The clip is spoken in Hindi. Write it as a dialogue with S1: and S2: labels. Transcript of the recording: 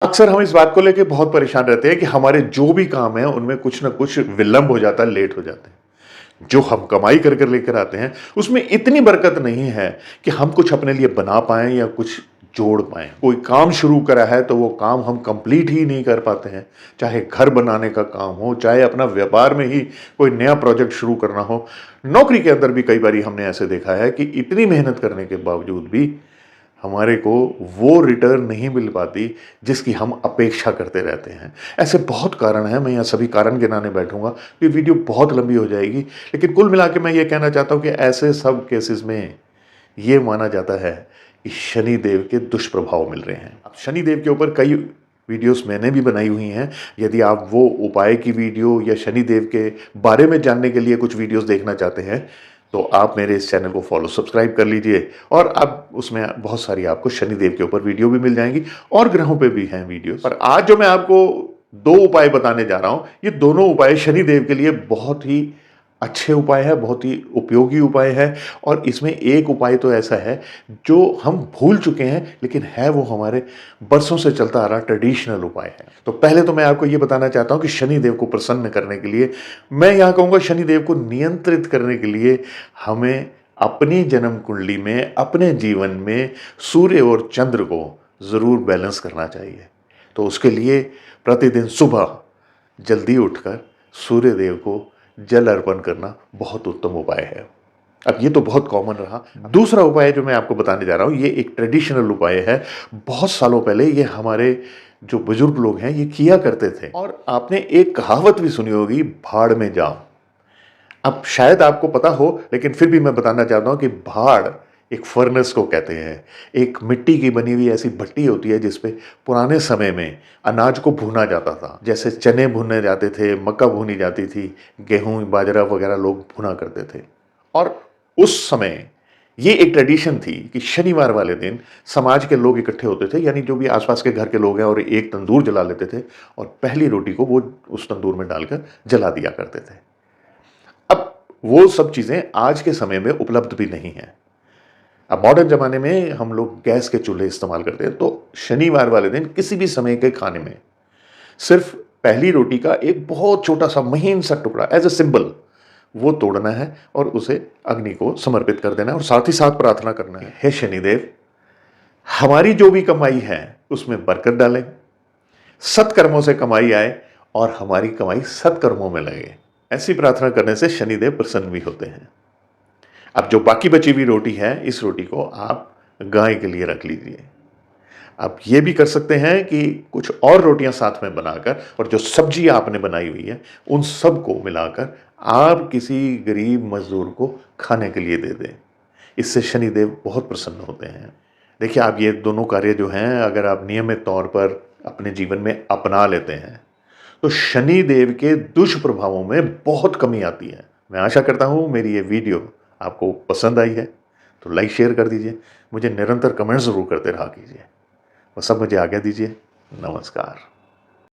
S1: अक्सर हम इस बात को लेके बहुत परेशान रहते हैं कि हमारे जो भी काम है उनमें कुछ ना कुछ विलंब हो जाता है, लेट हो जाते हैं। जो हम कमाई कर कर लेकर आते हैं उसमें इतनी बरकत नहीं है कि हम कुछ अपने लिए बना पाएं या कुछ जोड़ पाएं। कोई काम शुरू करा है तो वो काम हम कंप्लीट ही नहीं कर पाते हैं, चाहे घर बनाने का काम हो, चाहे अपना व्यापार में ही कोई नया प्रोजेक्ट शुरू करना हो। नौकरी के अंदर भी कई बार हमने ऐसे देखा है कि इतनी मेहनत करने के बावजूद भी हमारे को वो रिटर्न नहीं मिल पाती जिसकी हम अपेक्षा करते रहते हैं। ऐसे बहुत कारण हैं, मैं यहाँ सभी कारण गिनाने बैठूंगा, ये वीडियो बहुत लंबी हो जाएगी। लेकिन कुल मिला के मैं ये कहना चाहता हूँ कि ऐसे सब केसेस में ये माना जाता है कि शनि देव के दुष्प्रभाव मिल रहे हैं। अब शनि देव के ऊपर कई वीडियोस मैंने भी बनाई हुई हैं। यदि आप वो उपाय की वीडियो या शनि देव के बारे में जानने के लिए कुछ वीडियोस देखना चाहते हैं तो आप मेरे इस चैनल को फॉलो सब्सक्राइब कर लीजिए, और अब उसमें बहुत सारी आपको शनिदेव के ऊपर वीडियो भी मिल जाएंगी और ग्रहों पे भी हैं वीडियो। पर आज जो मैं आपको दो उपाय बताने जा रहा हूं, ये दोनों उपाय शनिदेव के लिए बहुत ही अच्छे उपाय है, बहुत ही उपयोगी उपाय है। और इसमें एक उपाय तो ऐसा है जो हम भूल चुके हैं, लेकिन है वो हमारे बरसों से चलता आ रहा ट्रेडिशनल उपाय है। तो पहले तो मैं आपको ये बताना चाहता हूं कि शनिदेव को प्रसन्न करने के लिए, मैं यहां कहूंगा शनिदेव को नियंत्रित करने के लिए हमें अपनी जन्म कुंडली में, अपने जीवन में सूर्य और चंद्र को जरूर बैलेंस करना चाहिए। तो उसके लिए प्रतिदिन सुबह जल्दी उठकर सूर्य देव को जल अर्पण करना बहुत उत्तम उपाय है। अब ये तो बहुत कॉमन रहा। दूसरा उपाय जो मैं आपको बताने जा रहा हूं, ये एक ट्रेडिशनल उपाय है। बहुत सालों पहले ये हमारे जो बुजुर्ग लोग हैं ये किया करते थे, और आपने एक कहावत भी सुनी होगी, भाड़ में जाओ। अब शायद आपको पता हो, लेकिन फिर भी मैं बताना चाहता हूं कि भाड़ एक फर्नेस को कहते हैं। एक मिट्टी की बनी हुई ऐसी भट्टी होती है जिसपे पुराने समय में अनाज को भूना जाता था। जैसे चने भुने जाते थे, मक्का भूनी जाती थी, गेहूं बाजरा वगैरह लोग भुना करते थे। और उस समय ये एक ट्रेडिशन थी कि शनिवार वाले दिन समाज के लोग इकट्ठे होते थे, यानी जो भी आसपास के घर के लोग हैं, और एक तंदूर जला लेते थे और पहली रोटी को वो उस तंदूर में डालकर जला दिया करते थे। अब वो सब चीजें आज के समय में उपलब्ध भी नहीं है। अब मॉडर्न जमाने में हम लोग गैस के चूल्हे इस्तेमाल करते हैं। तो शनिवार वाले दिन किसी भी समय के खाने में सिर्फ पहली रोटी का एक बहुत छोटा सा महीन सा टुकड़ा एज ए सिंबल वो तोड़ना है और उसे अग्नि को समर्पित कर देना है, और साथ ही साथ प्रार्थना करना है, हे शनिदेव, हमारी जो भी कमाई है उसमें बरकत डालें, सत्कर्मों से कमाई आए और हमारी कमाई सत्कर्मों में लगे। ऐसी प्रार्थना करने से शनिदेव प्रसन्न भी होते हैं। अब जो बाकी बची हुई रोटी है, इस रोटी को आप गाय के लिए रख लीजिए। आप ये भी कर सकते हैं कि कुछ और रोटियां साथ में बनाकर, और जो सब्जी आपने बनाई हुई है उन सब को मिलाकर आप किसी गरीब मजदूर को खाने के लिए दे दें। इससे शनिदेव बहुत प्रसन्न होते हैं। देखिए, आप ये दोनों कार्य जो हैं अगर आप नियमित तौर पर अपने जीवन में अपना लेते हैं तो शनि देव के दुष्प्रभावों में बहुत कमी आती है। मैं आशा करता हूं मेरी ये वीडियो आपको पसंद आई है, तो लाइक शेयर कर दीजिए। मुझे निरंतर कमेंट जरूर करते रहा कीजिए। बस अब मुझे आज्ञा दीजिए। नमस्कार।